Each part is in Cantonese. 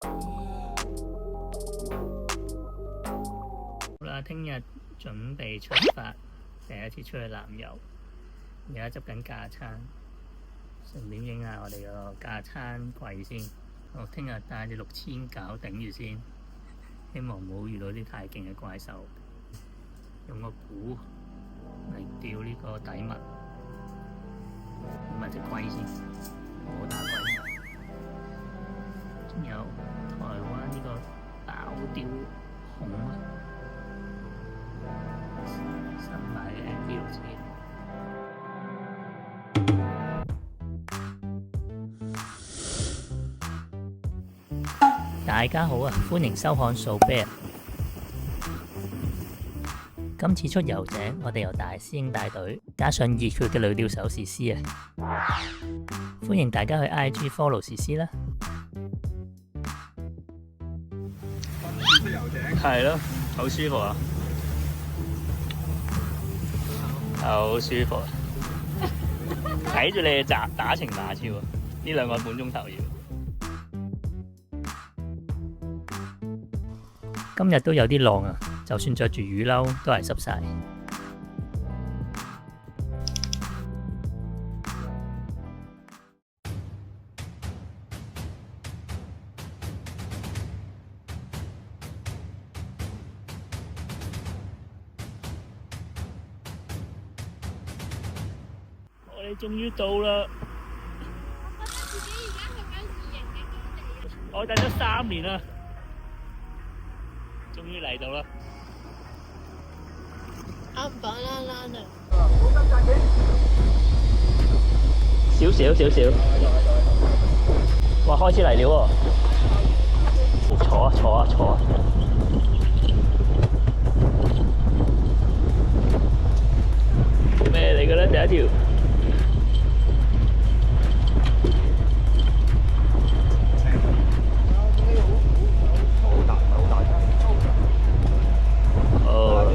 好啦，聽日準備出發，第一次出去南遊，而家執緊架撐，順便影下我哋個架撐櫃先。我聽日帶隻6000搞頂住先，希望唔好遇到啲太勁嘅怪獸。用個鼓嚟吊呢個底物，咁咪隻龜先，好大龜。仲有台灣呢個爆吊熊啊，新買嘅 MV6車。大家好啊，歡迎收看數啤。今次出遊者，我哋由大師兄帶隊，加上熱血嘅女釣手詩詩啊！歡迎大家去 IG follow 詩詩啦。係咯，好舒服啊，好舒服啊！睇住你哋打情罵俏啊！呢2個半鐘頭要。今日都有啲浪啊，就算着住雨褸都係濕晒。我哋終於到啦！我等咗3年啦。終於嚟到啦！啱擺啦啦啊！少少，哇！開始嚟了喎！坐啊！咩嚟嘅咧？第一條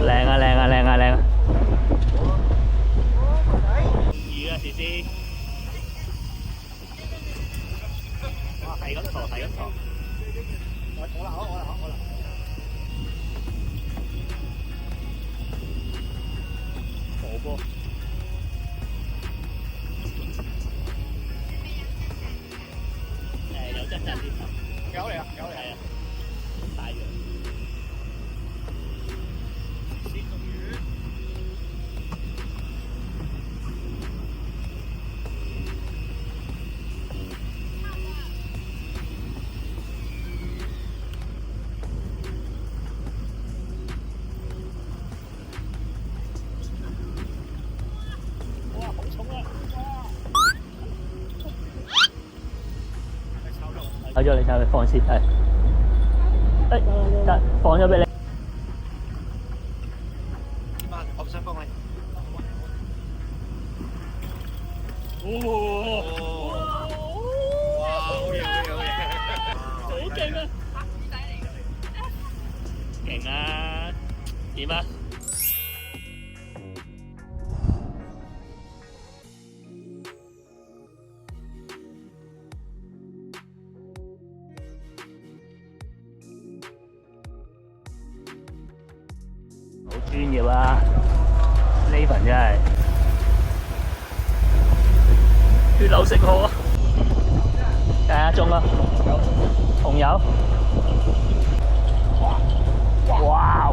靚啊！魚啊，詩詩！哇，係咁坐。我啦。火鍋。有質啲。有嚟啊！係啊，大樣。有咗你睇，放先係。得放咗俾你。點啊？我唔想幫你。哇！好勁啊！勁啊！點啊？好專業啊！呢份真係血流成河啊！睇下中啊！紅油！哇！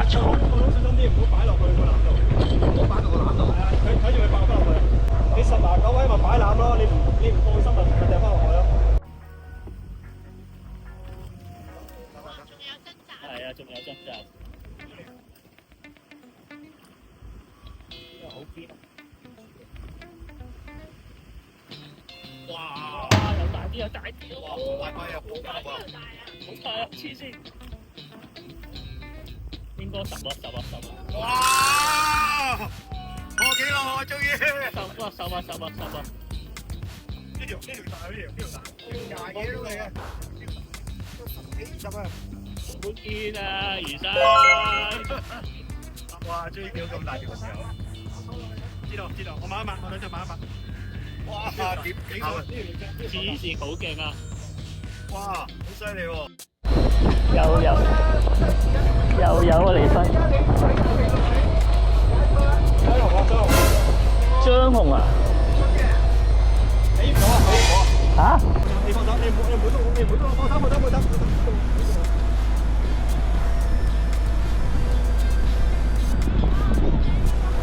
小心啲，唔好擺落去個籃度，唔好擺到個籃度。係啊，睇住佢爆翻落去。你10拿9位咪擺籃咯，你唔放心咪掉翻落去咯。係啊，仲有掙扎。好堅啊！哇！有大啲，哇！好大塊啊！好大啊！黐線！應該10啊！哇！破紀錄啊！終於10啊！呢條大，廿幾都嚟嘅，10幾20啊！好堅啊，魚生！哇！終於見到咁大條朋友，知道，我抹一抹，我等陣抹一抹。哇！幾好啊！黐線好勁啊！哇，好犀利喎！又有啊離婚，張紅啊？起唔到啊！起唔到啊！嚇？你放手，你唔好動，你唔好動，放手，放手，放手。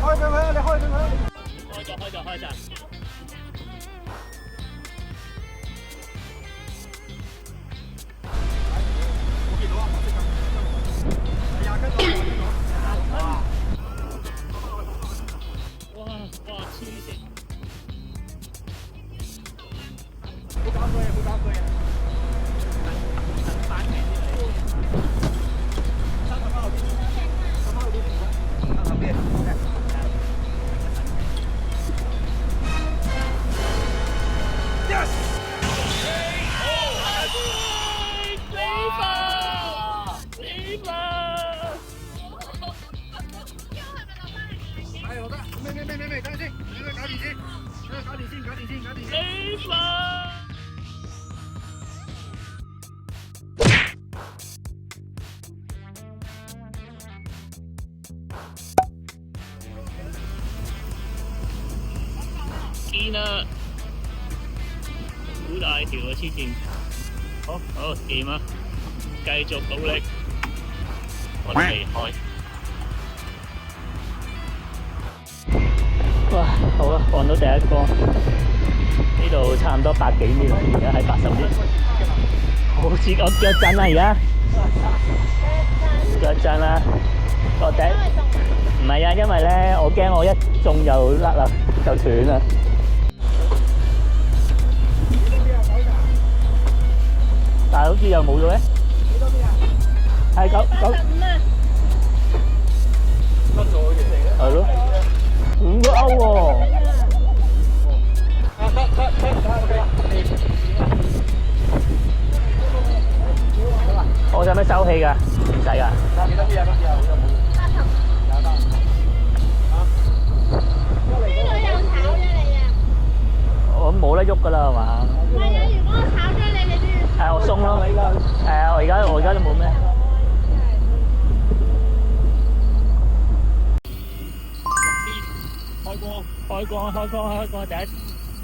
開俾佢啊！你開俾佢啊！開咗。我見到啊，我識㗎。係20斤到，哇！黐線！好搞佢啊！好搞佢啊！反面啲嚟。三十包後邊，三十包後邊，三十邊。Yes！哎，我得，咩，等陣先，搞掂先。見啦，好大條啊！黐線，好掂啊！繼續努力，我哋離開。哇，好啦，放到第一個，呢度差唔多100幾米啦，而家係80米，好似我腳震啦而家，腳震啦，個頂唔係啊，因為咧我驚我一中就甩啦，就斷啦。但係好似又冇咗咧，係995啊，甩咗嘅，係咯，5個歐喎。我使唔使收氣㗎？唔使㗎。我冇得喐㗎啦，係嘛？唔係啊，如果我炒咗你，你都要。係我鬆咯。係啊，我而家都冇咩。開光！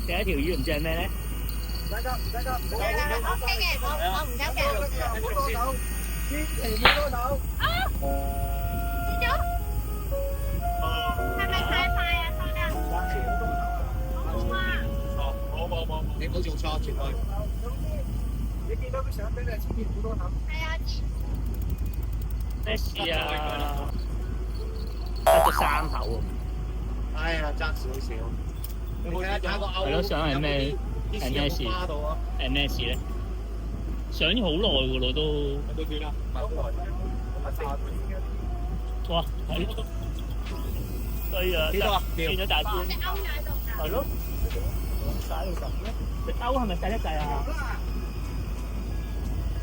第一條魚唔知係咩咧？唔使急。O K 嘅，我唔急嘅。唔好多手，千祈唔好多手。跌咗？係咪太快啊？收得。千祈唔好多手啊！好啊。冇，你唔好做錯，絕對。你見到佢相俾你，千祈唔好多手。係啊。咩事啊？得個3口喎。哎呀，爭少少。你睇下個歐。係咯，相係咩？係咩事？係咩事咧？上咗好耐㗎咯，都斷啦，唔係好耐。哇！係衰啊！幾多啊？變咗大官。隻歐喺度㗎。係咯。曬到咁咧？隻歐係咪細得滯啊？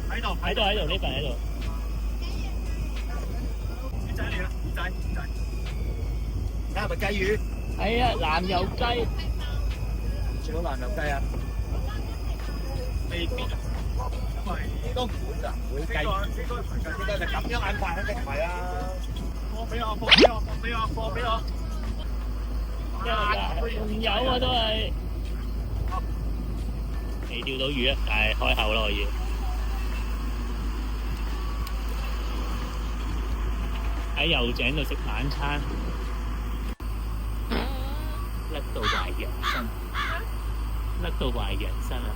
喺度，呢份喺度。魚仔嚟啦，魚仔。睇下係咪雞魚？係啊，南油雞。全部南油雞啊！未必啊，因為應該唔會㗎，唔會雞。應該唔係㗎，應該就咁樣眼法肯定唔係啊！放俾我！仲有啊，都係。未釣到魚啊，但係開口咯，我要。喺油井度食晚餐，甩到懷人生啊！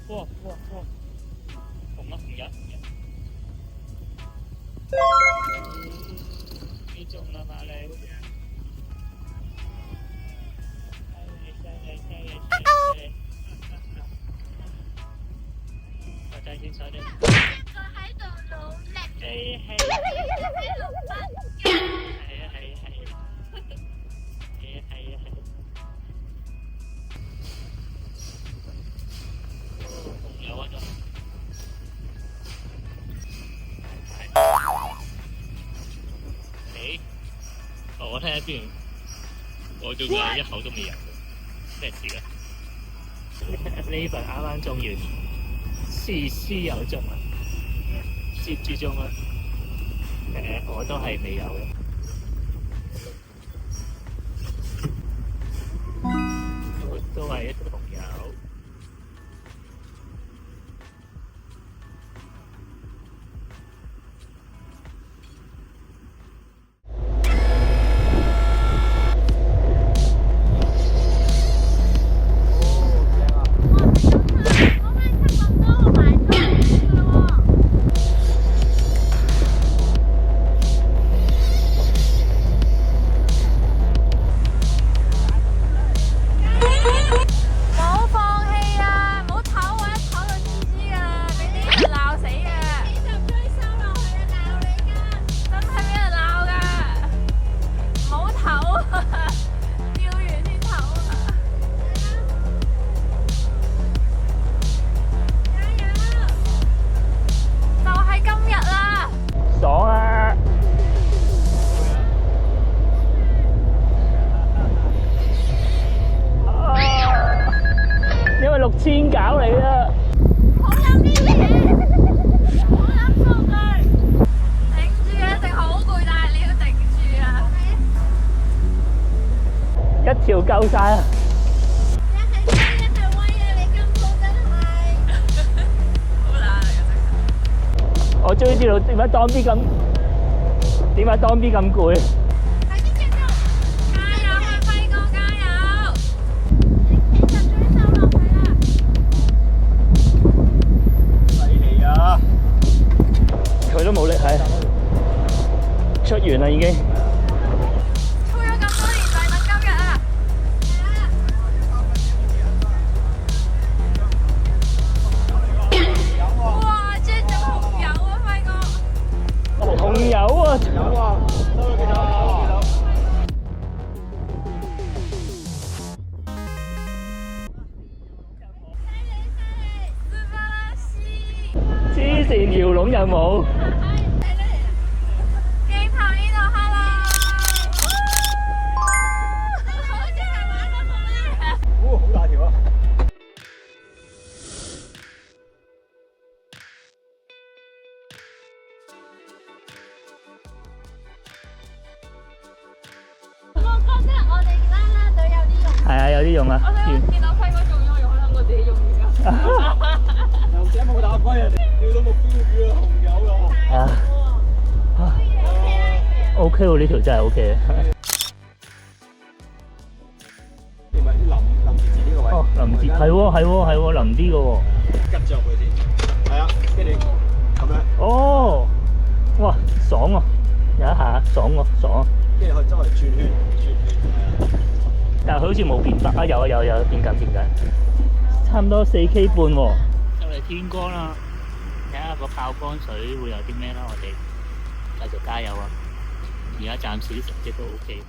哇！紅日，你中啦嘛你？犀利！上先坐啲。一個喺度努力，係一個喺度不羈。係啊係啊係啊係啊係啊係。仲有啊仲。誒，我睇下先，我仲有一口都未有，咩事啊？呢份啱啱種完，絲有種啊，接住種啊。我都係未有嘅。都係一條紅友。千搞嚟啊！好飲呢啲嘢，好飲數據，頂住啊！一定好攰，但係你要頂住啊！一條夠晒啊！一係威一係威啊！你今鋪真係好懶嚟嘅真。我終於知道點解當 B 咁攰。快啲繼續，加油啊！輝哥加油！你其實追收落去啦！犀利啊！佢都冇力係出完啦已經。操咗咁多年就係等今日啊！哇！追咗紅油啊，輝哥！紅油啊！有啊，收咗幾多？黐線搖籠又冇。鏡頭呢度 hello， 好似係玩得好叻。好大條啊！我覺得我哋啦啦隊有啲用。係啊，有啲用啊。我想見到輝哥中咗，有可能我自己用而家。又寫冇打龜啊！釣到目標魚啊，紅油咯。係啊。OK 喎，呢條真係 OK 嘅。你咪臨字呢個位。哦，臨啲係喎，臨啲嘅喎。吉咗入去先。係啊，跟住咁樣。哦，哇，爽喎！有一下爽喎，爽。跟住可以周圍轉圈，係啊。但係佢好似冇變白啊！有變緊。差唔多4K 半喎。就嚟天光啦，睇下個炮光水會有啲咩啦，我哋繼續加油啊！而家暫時啲成績都 OK。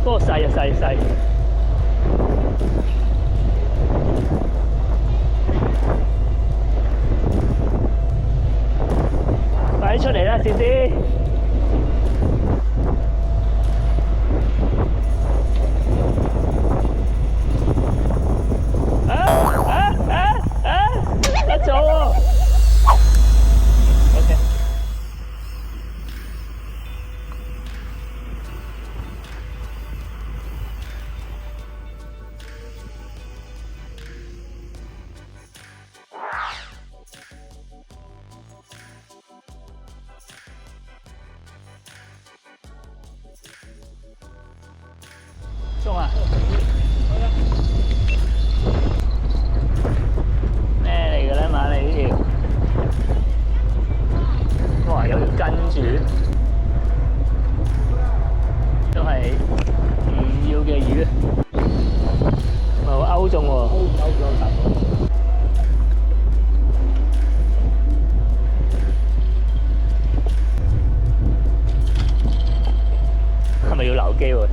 嗰個細啊細，快啲出嚟啦，試試。得咗喎！OK。中啊！咩嚟嘅咧？馬嚟呢條，哇！有條跟住，都係唔要嘅魚，好勾中喎！係咪要留機喎？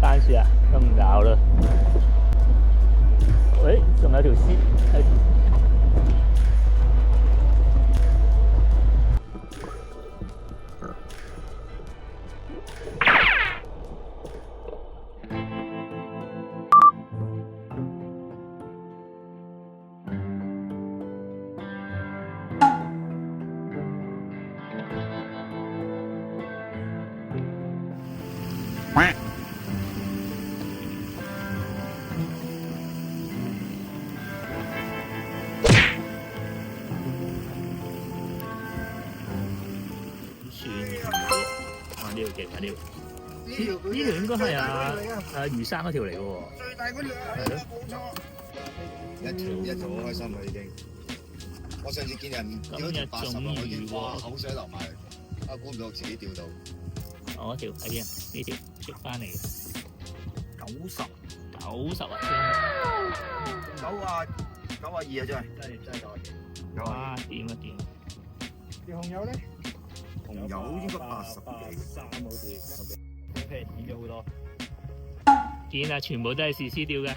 番薯啊，都唔搞啦。喂，仲有條絲。呢條勁啊！呢條應該係魚生嗰條嚟嘅喎。最大嗰條係咯，冇錯。一條好開心啦已經。我上次見人釣一條80，我已經哇口水流埋，估唔到自己釣到。我條喺邊啊？呢條捉翻嚟嘅。90啊！92啊！真係92。哇！掂啊掂！條紅友咧？紅友應該83好似。OK， 變咗好多。見啊，全部都係試釣嘅。